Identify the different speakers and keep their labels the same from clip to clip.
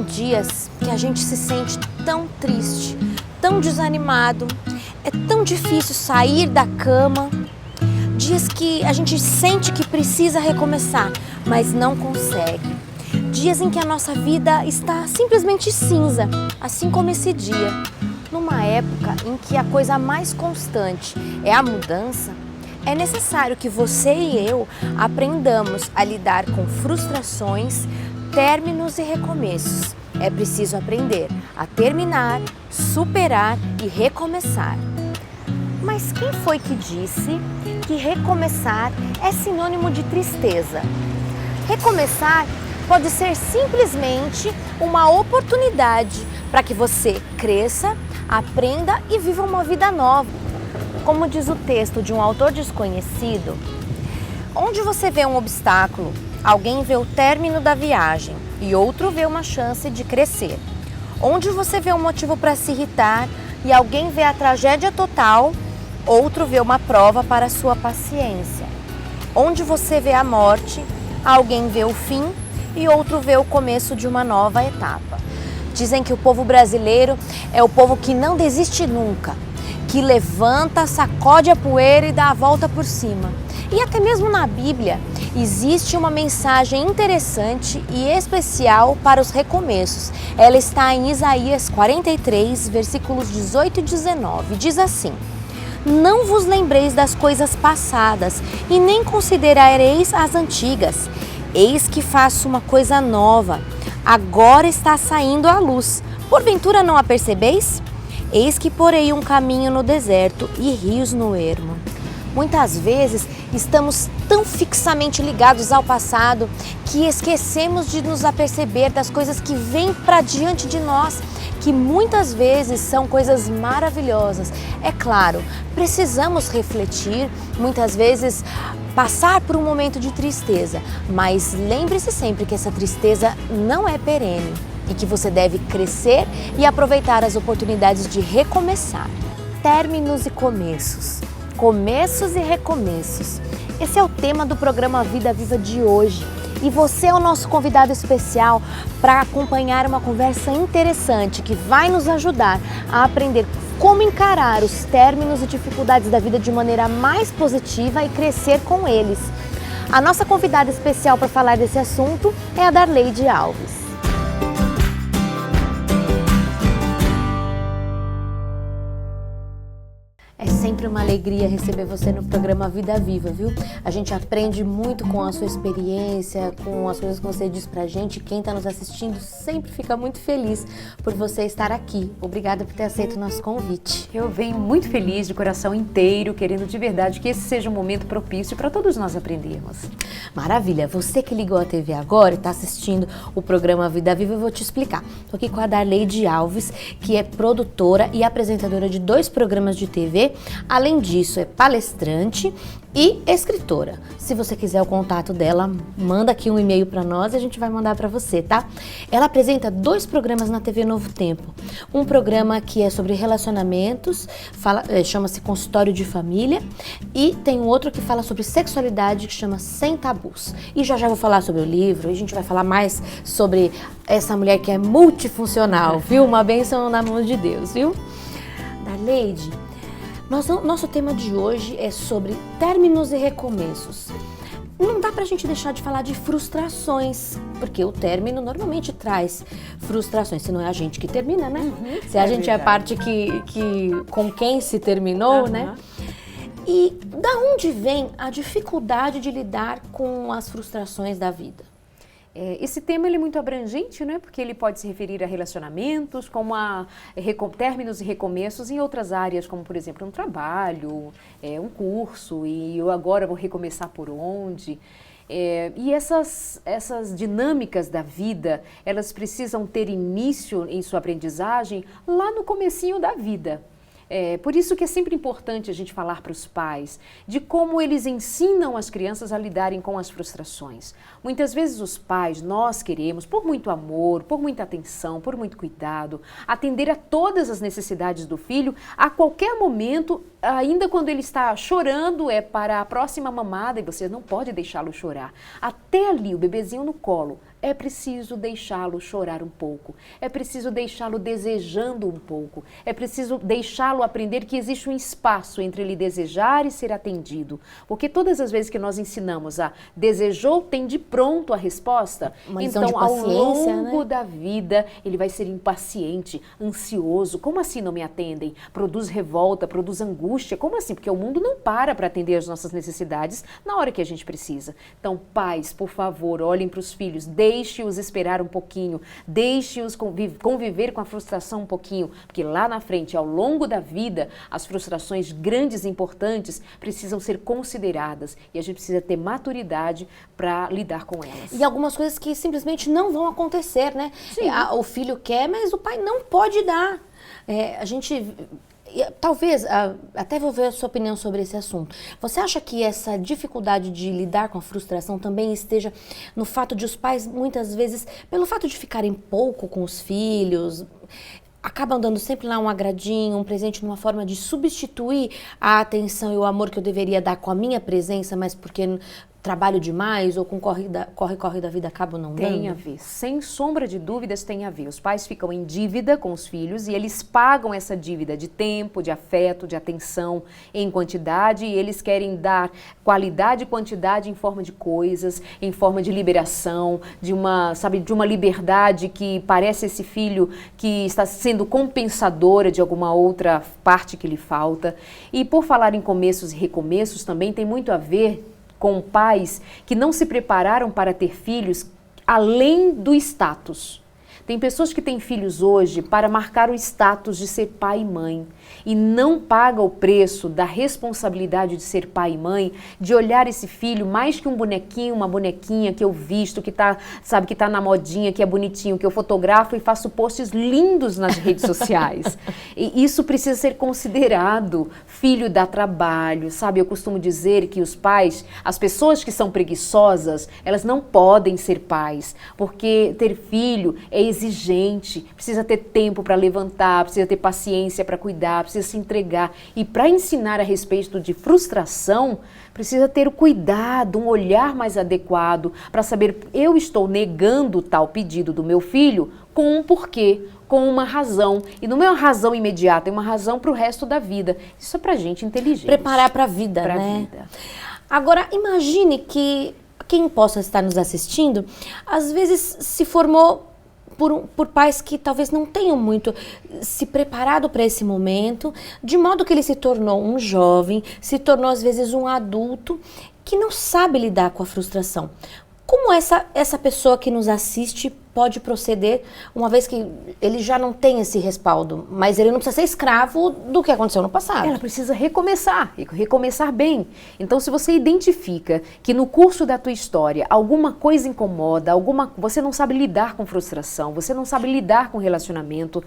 Speaker 1: dias que a gente se sente tão triste, tão desanimado, é tão difícil sair da cama. Dias que a gente sente que precisa recomeçar, mas não consegue. Dias em que a nossa vida está simplesmente cinza, assim como esse dia. Numa época em que a coisa mais constante é a mudança, é necessário que você e eu aprendamos a lidar com frustrações, términos e recomeços. É preciso aprender a terminar, superar e recomeçar. Mas quem foi que disse que recomeçar é sinônimo de tristeza? Recomeçar pode ser simplesmente uma oportunidade para que você cresça, aprenda e viva uma vida nova. Como diz o texto de um autor desconhecido, onde você vê um obstáculo, alguém vê o término da viagem e outro vê uma chance de crescer. Onde você vê um motivo para se irritar e alguém vê a tragédia total, outro vê uma prova para a sua paciência. Onde você vê a morte, alguém vê o fim e outro vê o começo de uma nova etapa. Dizem que o povo brasileiro é o povo que não desiste nunca, que levanta, sacode a poeira e dá a volta por cima. E até mesmo na Bíblia existe uma mensagem interessante e especial para os recomeços. Ela está em Isaías 43, versículos 18 e 19. Diz assim: não vos lembreis das coisas passadas e nem considerareis as antigas. Eis que faço uma coisa nova, agora está saindo à luz. Porventura não a percebeis? Eis que porei um caminho no deserto e rios no ermo. Muitas vezes estamos tão fixamente ligados ao passado que esquecemos de nos aperceber das coisas que vêm para diante de nós, que muitas vezes são coisas maravilhosas. É claro, precisamos refletir, muitas vezes passar por um momento de tristeza, mas lembre-se sempre que essa tristeza não é perene e que você deve crescer e aproveitar as oportunidades de recomeçar. Términos e começos. Começos e recomeços. Esse é o tema do programa Vida Viva de hoje. E você é o nosso convidado especial para acompanhar uma conversa interessante que vai nos ajudar a aprender como encarar os términos e dificuldades da vida de maneira mais positiva e crescer com eles. A nossa convidada especial para falar desse assunto é a Darleide Alves. É sempre uma alegria receber você no programa Vida Viva, viu? A gente aprende muito com a sua experiência, com as coisas que você diz pra gente. Quem tá nos assistindo sempre fica muito feliz por você estar aqui. Obrigada por ter aceito o nosso convite.
Speaker 2: Eu venho muito feliz, de coração inteiro, querendo de verdade que esse seja um momento propício para todos nós aprendermos.
Speaker 1: Maravilha! Você que ligou a TV agora e tá assistindo o programa Vida Viva, eu vou te explicar. Tô aqui com a Darleide Alves, que é produtora e apresentadora de 2 programas de TV. Além disso, é palestrante e escritora. Se você quiser o contato dela, manda aqui um e-mail para nós e a gente vai mandar para você, tá? Ela apresenta 2 programas na TV Novo Tempo. Um programa que é sobre relacionamentos, chama-se Consultório de Família, e tem um outro que fala sobre sexualidade, que chama Sem Tabus. E já vou falar sobre o livro, e a gente vai falar mais sobre essa mulher que é multifuncional, viu? Uma bênção na mão de Deus, viu? Darleide, nosso tema de hoje é sobre términos e recomeços. Não dá pra gente deixar de falar de frustrações, porque o término normalmente traz frustrações, se não é a gente que termina, né? Se a gente é a parte que com quem se terminou, né? E da onde vem a dificuldade de lidar com as frustrações da vida?
Speaker 2: Esse tema ele é muito abrangente, né? Porque ele pode se referir a relacionamentos, como a términos e recomeços em outras áreas, como por exemplo um trabalho, um curso, e eu agora vou recomeçar por onde. E essas dinâmicas da vida, elas precisam ter início em sua aprendizagem lá no comecinho da vida. Por isso que é sempre importante a gente falar para os pais de como eles ensinam as crianças a lidarem com as frustrações. Muitas vezes os pais, nós queremos, por muito amor, por muita atenção, por muito cuidado, atender a todas as necessidades do filho a qualquer momento, ainda quando ele está chorando, para a próxima mamada, e você não pode deixá-lo chorar. Até ali, o bebezinho no colo, É preciso deixá-lo chorar um pouco, é preciso deixá-lo desejando um pouco, é preciso deixá-lo aprender que existe um espaço entre ele desejar e ser atendido. Porque todas as vezes que nós ensinamos a desejou, tem de pronto a resposta,
Speaker 1: Uma lição de
Speaker 2: então ao
Speaker 1: paciência,
Speaker 2: longo
Speaker 1: né?
Speaker 2: da vida ele vai ser impaciente, ansioso. Como assim não me atendem? Produz revolta, produz angústia. Como assim? Porque o mundo não para atender as nossas necessidades na hora que a gente precisa. Então, pais, por favor, olhem para os filhos, deixe-os esperar um pouquinho, deixe-os conviver com a frustração um pouquinho, porque lá na frente, ao longo da vida, as frustrações grandes e importantes precisam ser consideradas e a gente precisa ter maturidade para lidar com elas.
Speaker 1: E algumas coisas que simplesmente não vão acontecer, né?
Speaker 2: Sim.
Speaker 1: O filho quer, mas o pai não pode dar. A gente... Talvez, até vou ver a sua opinião sobre esse assunto. Você acha que essa dificuldade de lidar com a frustração também esteja no fato de os pais, muitas vezes, pelo fato de ficarem pouco com os filhos, acabam dando sempre lá um agradinho, um presente, numa forma de substituir a atenção e o amor que eu deveria dar com a minha presença, mas porque trabalho demais ou com corre da vida acabo não dando?
Speaker 2: Tem a ver, sem sombra de dúvidas tem a ver. Os pais ficam em dívida com os filhos e eles pagam essa dívida de tempo, de afeto, de atenção em quantidade e eles querem dar qualidade e quantidade em forma de coisas, em forma de liberação, de uma liberdade que parece esse filho que está sendo compensadora de alguma outra parte que lhe falta. E por falar em começos e recomeços também tem muito a ver com pais que não se prepararam para ter filhos além do status. Tem pessoas que têm filhos hoje para marcar o status de ser pai e mãe e não paga o preço da responsabilidade de ser pai e mãe, de olhar esse filho mais que um bonequinho, uma bonequinha que eu visto, que tá na modinha, que é bonitinho, que eu fotografo e faço posts lindos nas redes sociais. E isso precisa ser considerado. Filho dá trabalho, sabe? Eu costumo dizer que os pais, as pessoas que são preguiçosas, elas não podem ser pais, porque ter filho é exigente, precisa ter tempo para levantar, precisa ter paciência para cuidar, precisa se entregar. E para ensinar a respeito de frustração, precisa ter o cuidado, um olhar mais adequado para saber, eu estou negando tal pedido do meu filho com um porquê, com uma razão. E não é uma razão imediata, é uma razão para o resto da vida. Isso é para gente inteligente.
Speaker 1: Preparar para a vida, né? Agora, imagine que quem possa estar nos assistindo, às vezes se formou por pais que talvez não tenham muito se preparado para esse momento, de modo que ele se tornou um jovem, se tornou às vezes um adulto que não sabe lidar com a frustração. Como essa pessoa que nos assiste pode proceder, uma vez que ele já não tem esse respaldo, mas ele não precisa ser escravo do que aconteceu no passado?
Speaker 2: Ela precisa recomeçar, e recomeçar bem. Então, se você identifica que no curso da tua história alguma coisa incomoda, você não sabe lidar com frustração, você não sabe lidar com relacionamento,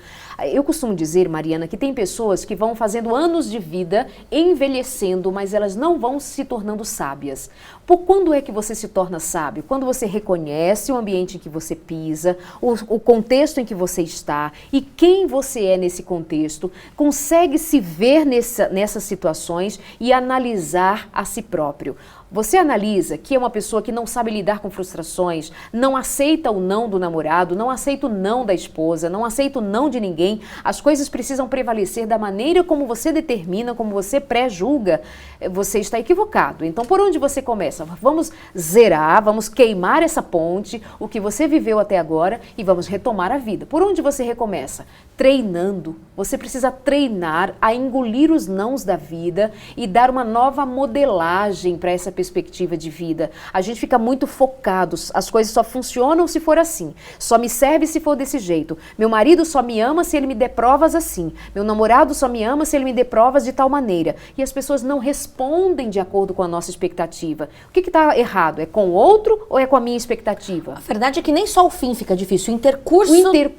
Speaker 2: eu costumo dizer, Mariana, que tem pessoas que vão fazendo anos de vida, envelhecendo, mas elas não vão se tornando sábias. Por quando é que você se torna sábio? Quando você reconhece o ambiente em que você pisa, o contexto em que você está e quem você é nesse contexto, consegue se ver nessas situações e analisar a si próprio. Você analisa que é uma pessoa que não sabe lidar com frustrações, não aceita o não do namorado, não aceita o não da esposa, não aceita o não de ninguém. As coisas precisam prevalecer da maneira como você determina, como você pré-julga. Você está equivocado. Então, por onde você começa? Vamos zerar, vamos queimar essa ponte, o que você viveu até agora e vamos retomar a vida. Por onde você recomeça? Treinando. Você precisa treinar a engolir os nãos da vida e dar uma nova modelagem para essa perspectiva de vida. A gente fica muito focados, as coisas só funcionam se for assim, só me serve se for desse jeito, meu marido só me ama se ele me der provas assim, meu namorado só me ama se ele me der provas de tal maneira, e as pessoas não respondem de acordo com a nossa expectativa. O que está errado? É com o outro ou é com a minha expectativa?
Speaker 1: A verdade é que nem só o fim fica difícil, o intercurso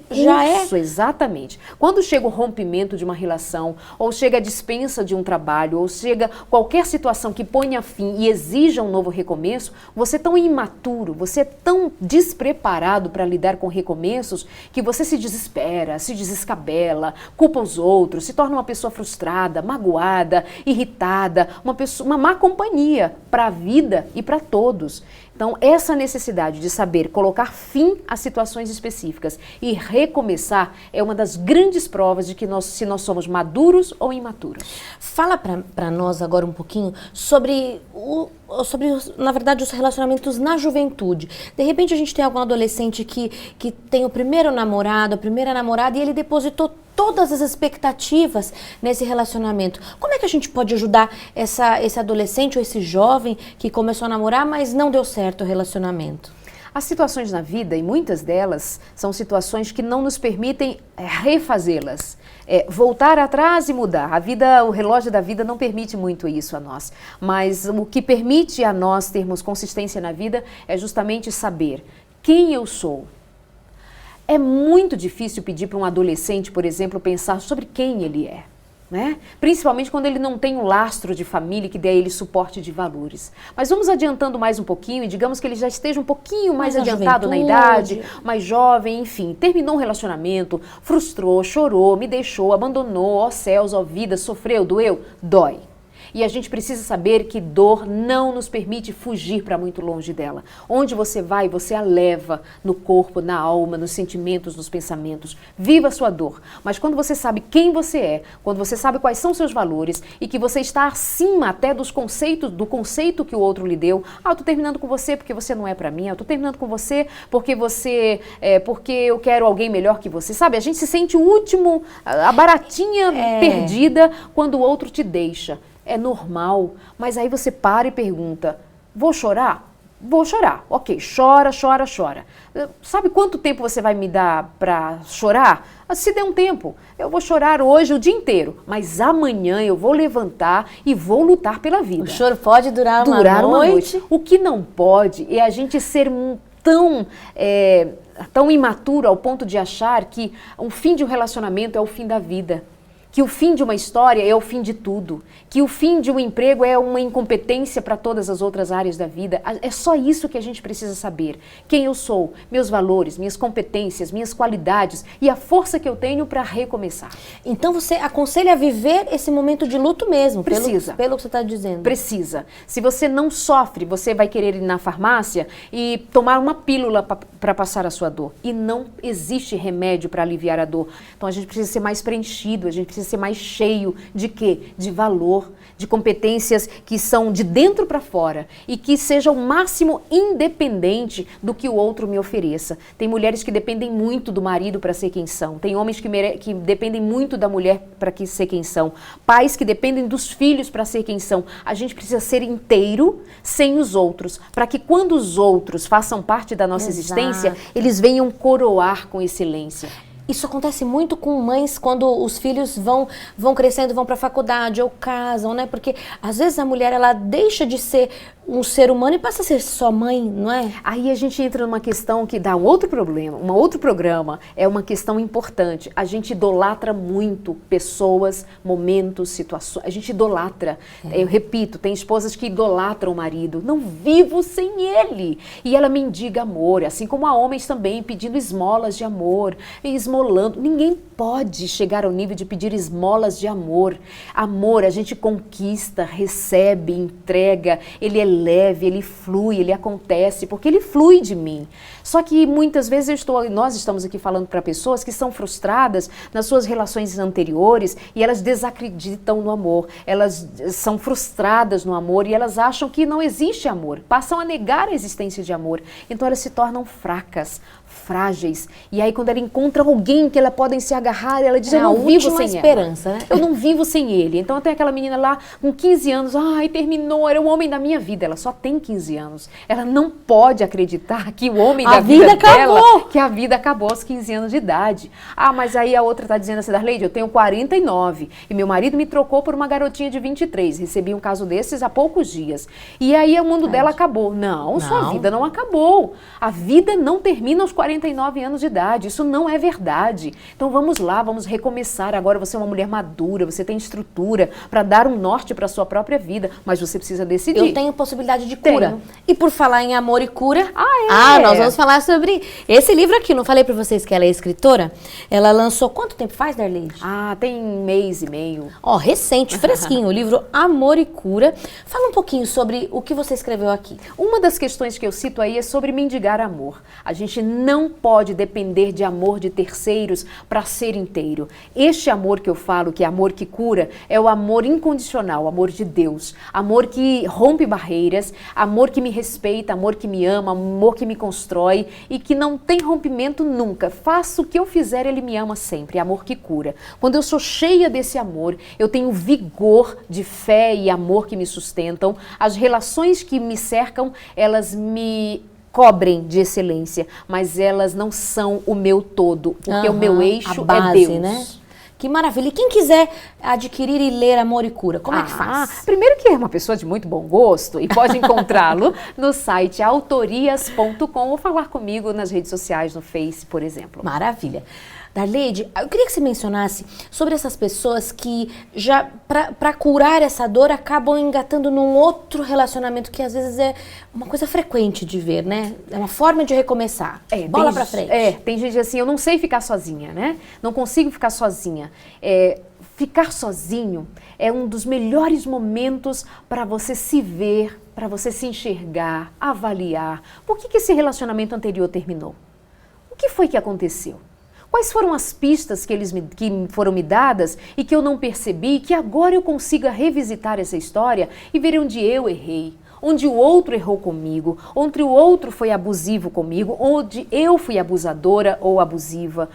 Speaker 2: já é. Exatamente. Quando chega o rompimento de uma relação, ou chega a dispensa de um trabalho, ou chega qualquer situação que ponha fim e exija um novo recomeço, você é tão imaturo, você é tão despreparado para lidar com recomeços que você se desespera, se desescabela, culpa os outros, se torna uma pessoa frustrada, magoada, irritada, uma má companhia para a vida e para todos. Então, essa necessidade de saber colocar fim a situações específicas e recomeçar é uma das grandes provas de que se nós somos maduros ou imaturos.
Speaker 1: Fala para nós agora um pouquinho sobre, na verdade, os relacionamentos na juventude. De repente a gente tem algum adolescente que tem o primeiro namorado, a primeira namorada, e ele depositou todas as expectativas nesse relacionamento. Como é que a gente pode ajudar esse adolescente ou esse jovem que começou a namorar, mas não deu certo o relacionamento?
Speaker 2: As situações na vida, e muitas delas, são situações que não nos permitem refazê-las. Voltar atrás e mudar. O relógio da vida não permite muito isso a nós. Mas o que permite a nós termos consistência na vida é justamente saber quem eu sou. É muito difícil pedir para um adolescente, por exemplo, pensar sobre quem ele é, né? Principalmente quando ele não tem um lastro de família que dê a ele suporte de valores. Mas vamos adiantando mais um pouquinho e digamos que ele já esteja um pouquinho mais adiantado na idade, mais jovem, enfim. Terminou um relacionamento, frustrou, chorou, me deixou, abandonou, ó céus, ó vida, sofreu, doeu, dói. E a gente precisa saber que dor não nos permite fugir para muito longe dela. Onde você vai, você a leva no corpo, na alma, nos sentimentos, nos pensamentos. Viva a sua dor. Mas quando você sabe quem você é, quando você sabe quais são seus valores e que você está acima até do conceito que o outro lhe deu. Eu tô terminando com você porque você não é para mim. Eu tô terminando com você porque porque eu quero alguém melhor que você. Sabe, a gente se sente o último, a baratinha perdida quando o outro te deixa. É normal, mas aí você para e pergunta, vou chorar? Vou chorar. Ok, chora, chora, chora. Sabe quanto tempo você vai me dar para chorar? Se der um tempo, eu vou chorar hoje o dia inteiro, mas amanhã eu vou levantar e vou lutar pela vida.
Speaker 1: O choro pode durar uma noite.
Speaker 2: O que não pode é a gente ser tão imaturo ao ponto de achar que o fim de um relacionamento é o fim da vida. Que o fim de uma história é o fim de tudo, que o fim de um emprego é uma incompetência para todas as outras áreas da vida. É só isso que a gente precisa saber. Quem eu sou, meus valores, minhas competências, minhas qualidades e a força que eu tenho para recomeçar.
Speaker 1: Então você aconselha a viver esse momento de luto mesmo,
Speaker 2: precisa.
Speaker 1: Pelo que você está dizendo.
Speaker 2: Precisa. Se você não sofre, você vai querer ir na farmácia e tomar uma pílula para passar a sua dor. E não existe remédio para aliviar a dor. Então a gente precisa ser mais preenchido, a gente precisa ser mais cheio de quê? De valor, de competências que são de dentro para fora e que seja o máximo independente do que o outro me ofereça. Tem mulheres que dependem muito do marido para ser quem são. Tem homens que dependem muito da mulher para ser quem são. Pais que dependem dos filhos para ser quem são. A gente precisa ser inteiro sem os outros, para que quando os outros façam parte da nossa existência, eles venham coroar com excelência.
Speaker 1: Isso acontece muito com mães quando os filhos vão crescendo, vão para a faculdade ou casam, né? Porque às vezes a mulher ela deixa de ser um ser humano e passa a ser só mãe, não é?
Speaker 2: Aí a gente entra numa questão que dá outro problema, um outro programa, é uma questão importante. A gente idolatra muito pessoas, momentos, situações. A gente idolatra. Eu repito, tem esposas que idolatram o marido. Não vivo sem ele. E ela mendiga amor, assim como há homens também pedindo esmolas de amor, esmolando. Ninguém pode chegar ao nível de pedir esmolas de amor. Amor, a gente conquista, recebe, entrega, ele é leve, ele flui, ele acontece, porque ele flui de mim. Só que muitas vezes nós estamos aqui falando para pessoas que são frustradas nas suas relações anteriores e elas desacreditam no amor, elas são frustradas no amor e elas acham que não existe amor, passam a negar a existência de amor. Então elas se tornam fracas, frágeis. E aí quando ela encontra alguém que elas podem se agarrar, ela diz, eu não vivo sem
Speaker 1: esperança,
Speaker 2: ela.
Speaker 1: Né?
Speaker 2: Eu não vivo sem ele. Então tem aquela menina lá com 15 anos, terminou, era o homem da minha vida. Ela só tem 15 anos. Ela não pode acreditar que o homem da vida dela, que a vida acabou aos 15 anos de idade. Mas aí a outra está dizendo assim, Darleide, eu tenho 49 e meu marido me trocou por uma garotinha de 23. Recebi um caso desses há poucos dias. E aí o mundo dela acabou. Não, sua vida não acabou. A vida não termina aos 49 anos de idade. Isso não é verdade. Então vamos lá, vamos recomeçar. Agora você é uma mulher madura, você tem estrutura para dar um norte para a sua própria vida, mas você precisa decidir.
Speaker 1: Eu tenho possibilidade possibilidade de cura.
Speaker 2: Tenho.
Speaker 1: E por falar em amor e cura,
Speaker 2: é?
Speaker 1: nós vamos falar sobre esse livro aqui. Não falei pra vocês que ela é escritora? Ela lançou, quanto tempo faz, Darleide?
Speaker 2: Tem 1 mês e meio.
Speaker 1: Ó, recente, fresquinho, o livro Amor e Cura. Fala um pouquinho sobre o que você escreveu aqui.
Speaker 2: Uma das questões que eu cito aí é sobre mendigar amor. A gente não pode depender de amor de terceiros para ser inteiro. Este amor que eu falo, que é amor que cura, é o amor incondicional, amor de Deus. Amor que rompe barreiras, amor que me respeita, amor que me ama, amor que me constrói e que não tem rompimento nunca. Faço o que eu fizer, ele me ama sempre. É amor que cura. Quando eu sou cheia desse amor, eu tenho vigor de fé e amor que me sustentam. As relações que me cercam, elas me cobrem de excelência, mas elas não são o meu todo, porque o meu eixo
Speaker 1: a base,
Speaker 2: é Deus.
Speaker 1: Né? Que maravilha. E quem quiser adquirir e ler Amor e Cura, como é que faz?
Speaker 2: Primeiro que é uma pessoa de muito bom gosto e pode encontrá-lo no site autorias.com ou falar comigo nas redes sociais, no Face, por exemplo.
Speaker 1: Maravilha. Darleide, eu queria que você mencionasse sobre essas pessoas que já, para curar essa dor, acabam engatando num outro relacionamento que às vezes é uma coisa frequente de ver, né? É uma forma de recomeçar. Bola pra frente.
Speaker 2: Tem gente assim, eu não sei ficar sozinha, né? Não consigo ficar sozinha. Ficar sozinho é um dos melhores momentos para você se ver, para você se enxergar, avaliar. Por que esse relacionamento anterior terminou? O que foi que aconteceu? Quais foram as pistas que foram me dadas e que eu não percebi, que agora eu consiga revisitar essa história e ver onde eu errei, onde o outro errou comigo, onde o outro foi abusivo comigo, onde eu fui abusadora ou abusiva.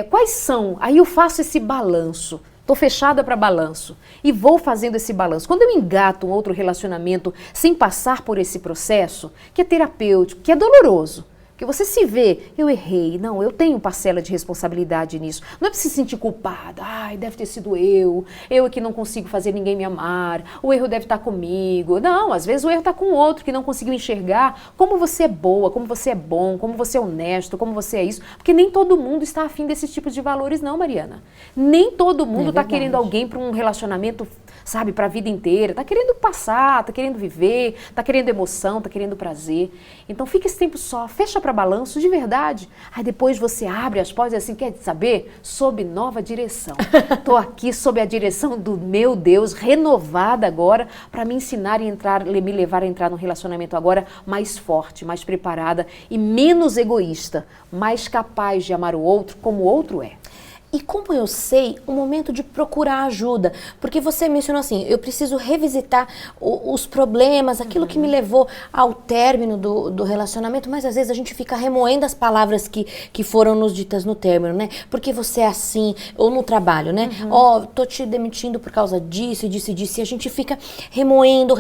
Speaker 2: Quais são? Aí eu faço esse balanço. Estou fechada para balanço e vou fazendo esse balanço. Quando eu engato um outro relacionamento sem passar por esse processo, que é terapêutico, que é doloroso, que você se vê, eu errei, não, eu tenho parcela de responsabilidade nisso. Não é para se sentir culpada, deve ter sido eu é que não consigo fazer ninguém me amar, o erro deve estar comigo. Não, às vezes o erro está com outro que não conseguiu enxergar como você é boa, como você é bom, como você é honesto, como você é isso. Porque nem todo mundo está afim desses tipos de valores não, Mariana. Nem todo mundo está querendo alguém para um relacionamento, sabe, para a vida inteira. Está querendo passar, está querendo viver, está querendo emoção, está querendo prazer. Então fica esse tempo só, fecha para balanço de verdade. Aí depois você abre as portas e assim, quer saber? Sob nova direção. Estou aqui sob a direção do meu Deus, renovada agora, para me ensinar e me levar a entrar num relacionamento agora mais forte, mais preparada e menos egoísta, mais capaz de amar o outro como o outro é.
Speaker 1: E como eu sei, o momento de procurar ajuda, porque você mencionou assim, eu preciso revisitar os problemas, aquilo que me levou ao término do relacionamento, mas às vezes a gente fica remoendo as palavras que foram nos ditas no término, né? Porque você é assim, ou no trabalho, né? Tô te demitindo por causa disso, disso e disso, e a gente fica remoendo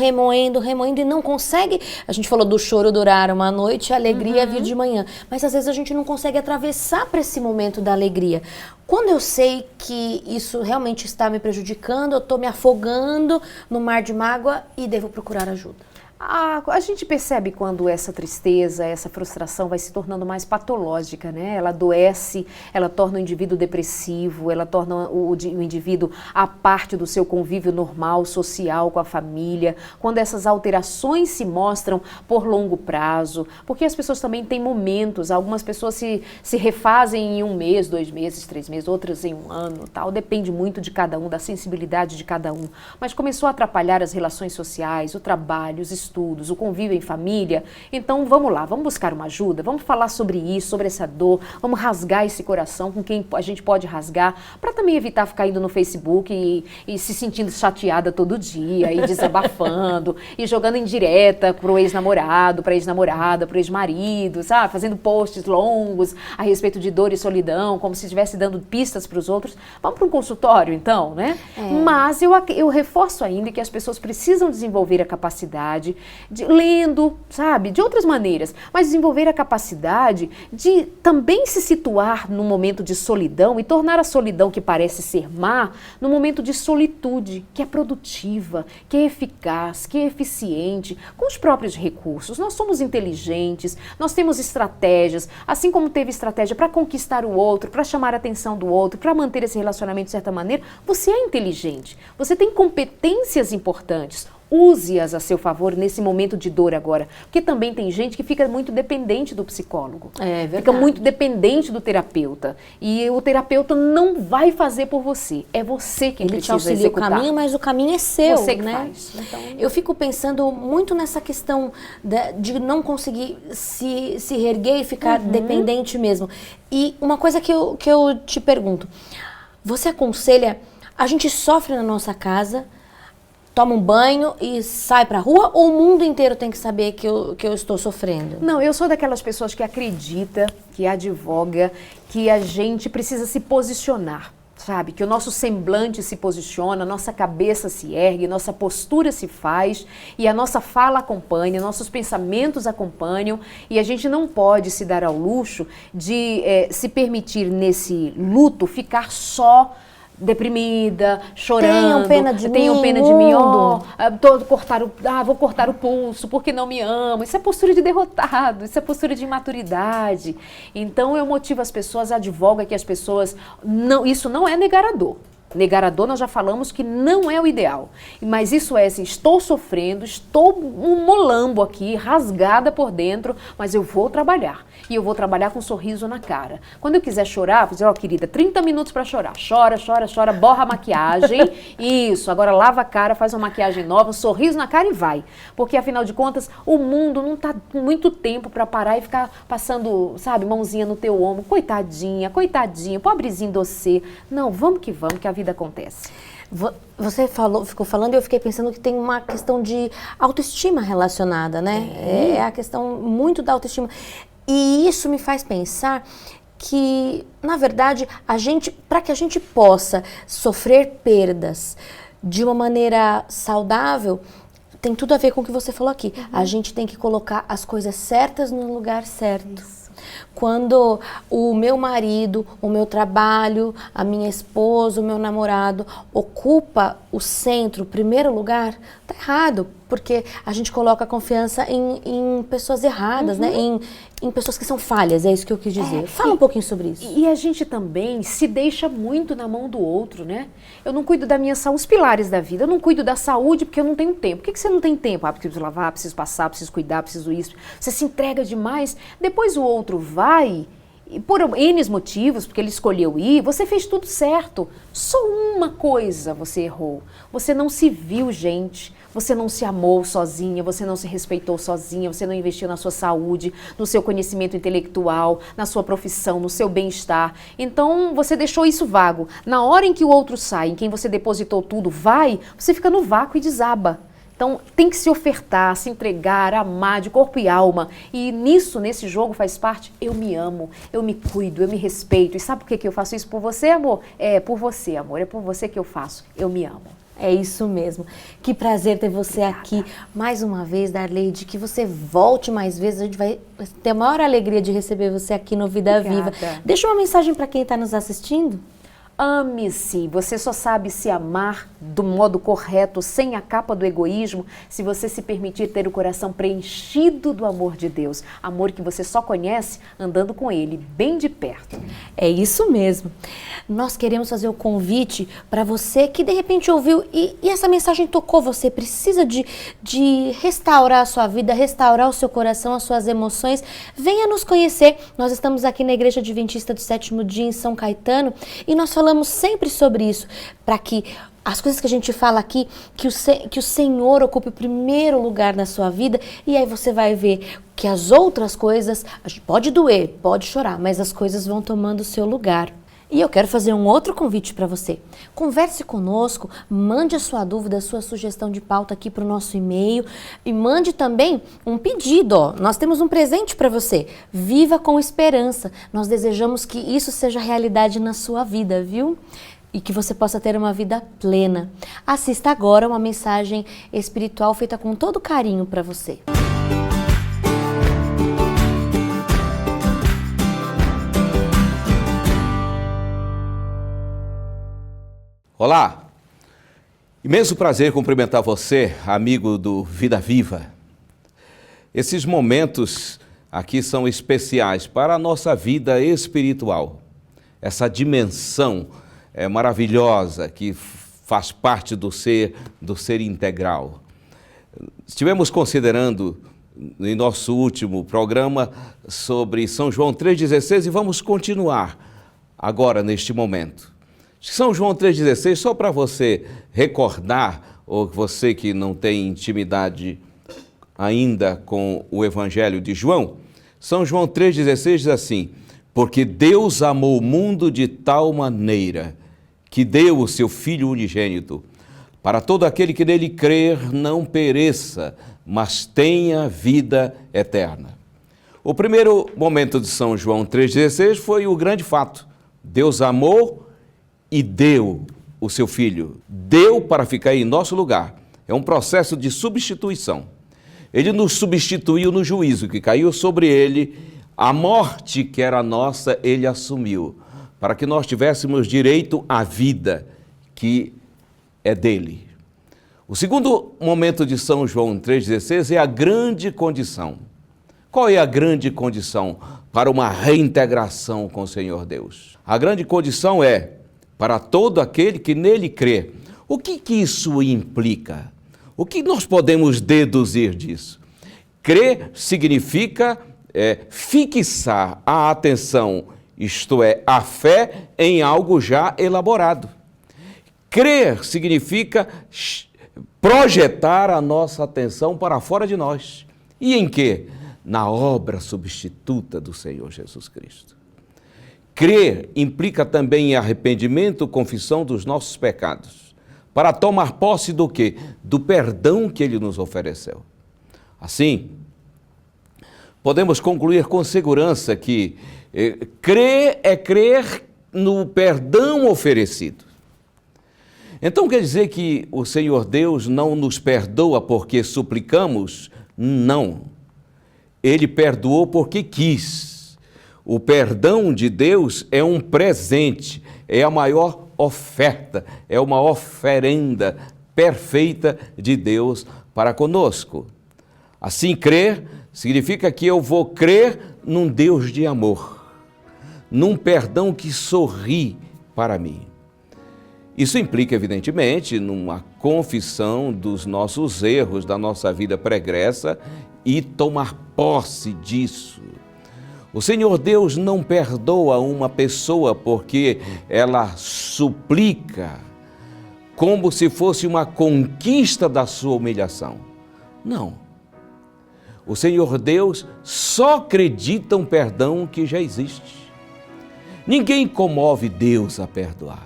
Speaker 1: e não consegue, a gente falou do choro durar uma noite, a alegria vir de manhã, mas às vezes a gente não consegue atravessar para esse momento da alegria. Quando eu sei que isso realmente está me prejudicando, eu estou me afogando no mar de mágoa e devo procurar ajuda.
Speaker 2: A gente percebe quando essa tristeza, essa frustração vai se tornando mais patológica, né? Ela adoece, ela torna o indivíduo depressivo, ela torna o indivíduo a parte do seu convívio normal, social, com a família. Quando essas alterações se mostram por longo prazo, porque as pessoas também têm momentos, algumas pessoas se refazem em 1 mês, 2 meses, 3 meses, outras em 1 ano, tal. Depende muito de cada um, da sensibilidade de cada um. Mas começou a atrapalhar as relações sociais, o trabalho, os estudos, o convívio em família. Então vamos lá, vamos buscar uma ajuda, vamos falar sobre isso, sobre essa dor, vamos rasgar esse coração com quem a gente pode rasgar, para também evitar ficar indo no Facebook e se sentindo chateada todo dia, e desabafando, e jogando indireta pro ex-namorado, pra ex-namorada, pro ex-marido, sabe? Fazendo posts longos a respeito de dor e solidão, como se estivesse dando pistas para os outros. Vamos para um consultório, então, né? Mas eu reforço ainda que as pessoas precisam desenvolver a capacidade lendo, sabe, de outras maneiras, mas desenvolver a capacidade de também se situar num momento de solidão e tornar a solidão que parece ser má, num momento de solitude, que é produtiva, que é eficaz, que é eficiente, com os próprios recursos. Nós somos inteligentes, nós temos estratégias, assim como teve estratégia para conquistar o outro, para chamar a atenção do outro, para manter esse relacionamento de certa maneira, você é inteligente, você tem competências importantes. use-as a seu favor nesse momento de dor agora. Porque também tem gente que fica muito dependente do psicólogo.
Speaker 1: É verdade.
Speaker 2: Fica muito dependente do terapeuta. E o terapeuta não vai fazer por você. É você quem
Speaker 1: Ele te
Speaker 2: precisa
Speaker 1: auxilia
Speaker 2: executar.
Speaker 1: o caminho, mas o caminho é seu,
Speaker 2: Você que
Speaker 1: né?
Speaker 2: faz. Então,
Speaker 1: Eu fico pensando muito nessa questão de não conseguir se reerguer e ficar dependente mesmo. E uma coisa que eu te pergunto, você aconselha, a gente sofre na nossa casa, toma um banho e sai pra rua, ou o mundo inteiro tem que saber que eu estou sofrendo?
Speaker 2: não, eu sou daquelas pessoas que acredita, que advoga, que a gente precisa se posicionar, sabe? Que o nosso semblante se posiciona, nossa cabeça se ergue, nossa postura se faz e a nossa fala acompanha, nossos pensamentos acompanham e a gente não pode se dar ao luxo de se permitir nesse luto ficar só deprimida, chorando,
Speaker 1: Tenham pena de mim,
Speaker 2: vou cortar o pulso porque não me amo. Isso é postura de derrotado, isso é postura de imaturidade. Então eu motivo as pessoas, advogo que as pessoas, isso não é negar a dor. Negar a dor, nós já falamos que não é o ideal. Mas isso é assim, estou sofrendo, estou um molambo aqui, rasgada por dentro, mas eu vou trabalhar. E eu vou trabalhar com um sorriso na cara. Quando eu quiser chorar, vou dizer, ó, querida, 30 minutos para chorar. Chora, chora, chora, borra a maquiagem. Isso, agora lava a cara, faz uma maquiagem nova, um sorriso na cara e vai. Porque, afinal de contas, o mundo não está com muito tempo para parar e ficar passando, sabe, mãozinha no teu ombro. Coitadinha, coitadinho, pobrezinho doce. Não, vamos que a vida acontece.
Speaker 1: Você ficou falando e eu fiquei pensando que tem uma questão de autoestima relacionada, né? É a questão muito da autoestima. E isso me faz pensar que, na verdade, para que a gente possa sofrer perdas de uma maneira saudável, tem tudo a ver com o que você falou aqui. A gente tem que colocar as coisas certas no lugar certo. Isso. Quando o meu marido, o meu trabalho, a minha esposa, o meu namorado ocupa o centro, o primeiro lugar, tá errado, porque a gente coloca a confiança em pessoas erradas, né? Em pessoas que são falhas, é isso que eu quis dizer. Fala um pouquinho sobre isso.
Speaker 2: E a gente também se deixa muito na mão do outro, né? Eu não cuido da minha saúde, os pilares da vida. Eu não cuido da saúde porque eu não tenho tempo. Por que você não tem tempo? Ah, preciso lavar, preciso passar, preciso cuidar, preciso isso. Você se entrega demais. Depois o outro vai, e por N motivos, porque ele escolheu ir, você fez tudo certo. Só uma coisa você errou. Você não se viu, gente. Você não se amou sozinha, você não se respeitou sozinha, você não investiu na sua saúde, no seu conhecimento intelectual, na sua profissão, no seu bem-estar. Então, você deixou isso vago. Na hora em que o outro sai, em quem você depositou tudo, vai, você fica no vácuo e desaba. Então, tem que se ofertar, se entregar, amar de corpo e alma. E nesse jogo faz parte, eu me amo, eu me cuido, eu me respeito. E sabe por que eu faço isso por você, amor? É por você, amor, é por você que eu faço. Eu me amo.
Speaker 1: É isso mesmo. Que prazer ter você aqui mais uma vez, Darleide. Que você volte mais vezes. A gente vai ter a maior alegria de receber você aqui no Vida Viva. Deixa uma mensagem para quem está nos assistindo.
Speaker 2: Ame-se. Você só sabe se amar do modo correto, sem a capa do egoísmo, se você se permitir ter o coração preenchido do amor de Deus. Amor que você só conhece andando com Ele, bem de perto.
Speaker 1: É isso mesmo. Nós queremos fazer o convite para você que de repente ouviu e essa mensagem tocou você, precisa de restaurar a sua vida, restaurar o seu coração, as suas emoções. Venha nos conhecer. Nós estamos aqui na Igreja Adventista do Sétimo Dia em São Caetano e nós falamos sempre sobre isso, para que as coisas que a gente fala aqui, que o Senhor ocupe o primeiro lugar na sua vida, e aí você vai ver que as outras coisas, pode doer, pode chorar, mas as coisas vão tomando o seu lugar. E eu quero fazer um outro convite para você. Converse conosco, mande a sua dúvida, a sua sugestão de pauta aqui para o nosso e-mail e mande também um pedido. Ó. Nós temos um presente para você. Viva com esperança. Nós desejamos que isso seja realidade na sua vida, viu? E que você possa ter uma vida plena. Assista agora uma mensagem espiritual feita com todo carinho para você.
Speaker 3: Olá, imenso prazer cumprimentar você, amigo do Vida Viva. Esses momentos aqui são especiais para a nossa vida espiritual. Essa dimensão maravilhosa que faz parte do ser integral. Estivemos considerando em nosso último programa sobre São João 3,16 e vamos continuar agora neste momento. São João 3,16, só para você recordar, ou você que não tem intimidade ainda com o Evangelho de João, São João 3,16 diz assim: porque Deus amou o mundo de tal maneira que deu o seu Filho unigênito, para todo aquele que nele crer não pereça, mas tenha vida eterna. O primeiro momento de São João 3,16 foi o grande fato. Deus amou e deu o seu Filho. Deu para ficar em nosso lugar. É um processo de substituição. Ele nos substituiu no juízo que caiu sobre ele. A morte que era nossa, ele assumiu, para que nós tivéssemos direito à vida que é dele. O segundo momento de São João 3,16 é a grande condição. Qual é a grande condição para uma reintegração com o Senhor Deus? A grande condição é para todo aquele que nele crê. O que isso implica? O que nós podemos deduzir disso? Crer significa fixar a atenção, isto é, a fé, em algo já elaborado. Crer significa projetar a nossa atenção para fora de nós. E em quê? Na obra substituta do Senhor Jesus Cristo. Crer implica também em arrependimento, confissão dos nossos pecados, para tomar posse do quê? Do perdão que Ele nos ofereceu. Assim, podemos concluir com segurança que crer é crer no perdão oferecido. Então quer dizer que o Senhor Deus não nos perdoa porque suplicamos? Não. Ele perdoou porque quis. O perdão de Deus é um presente, é a maior oferta, é uma oferenda perfeita de Deus para conosco. Assim, crer significa que eu vou crer num Deus de amor, num perdão que sorri para mim. Isso implica, evidentemente, numa confissão dos nossos erros, da nossa vida pregressa e tomar posse disso. O Senhor Deus não perdoa uma pessoa porque ela suplica como se fosse uma conquista da sua humilhação. Não. O Senhor Deus só acredita um perdão que já existe. Ninguém comove Deus a perdoar.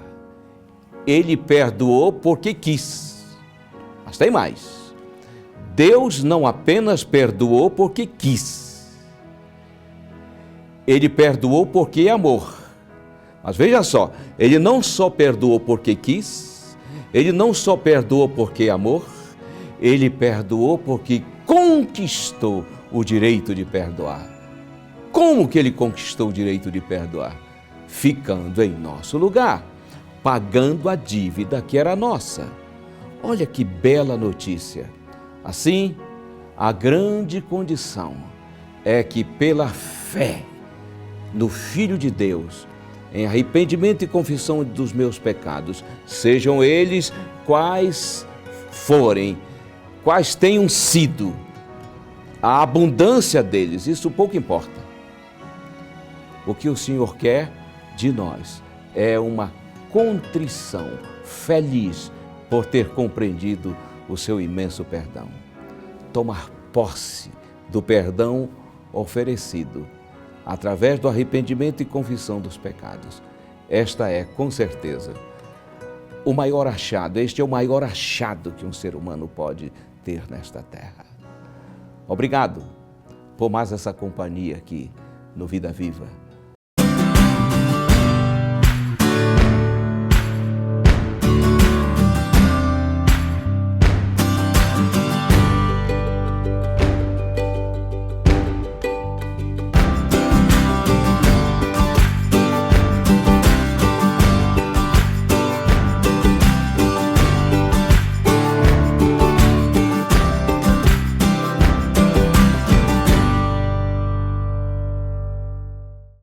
Speaker 3: Ele perdoou porque quis. Mas tem mais. Deus não apenas perdoou porque quis. Ele perdoou porque é amor. Mas veja só, Ele não só perdoou porque quis, Ele não só perdoou porque é amor, Ele perdoou porque conquistou o direito de perdoar. Como que Ele conquistou o direito de perdoar? Ficando em nosso lugar, pagando a dívida que era nossa. Olha que bela notícia. Assim, a grande condição é que pela fé no Filho de Deus, em arrependimento e confissão dos meus pecados, sejam eles quais forem, quais tenham sido, a abundância deles, isso pouco importa. O que o Senhor quer de nós é uma contrição feliz por ter compreendido o seu imenso perdão. Tomar posse do perdão oferecido através do arrependimento e confissão dos pecados. Esta é, com certeza, o maior achado. Este é o maior achado que um ser humano pode ter nesta terra. Obrigado por mais essa companhia aqui no Vida Viva.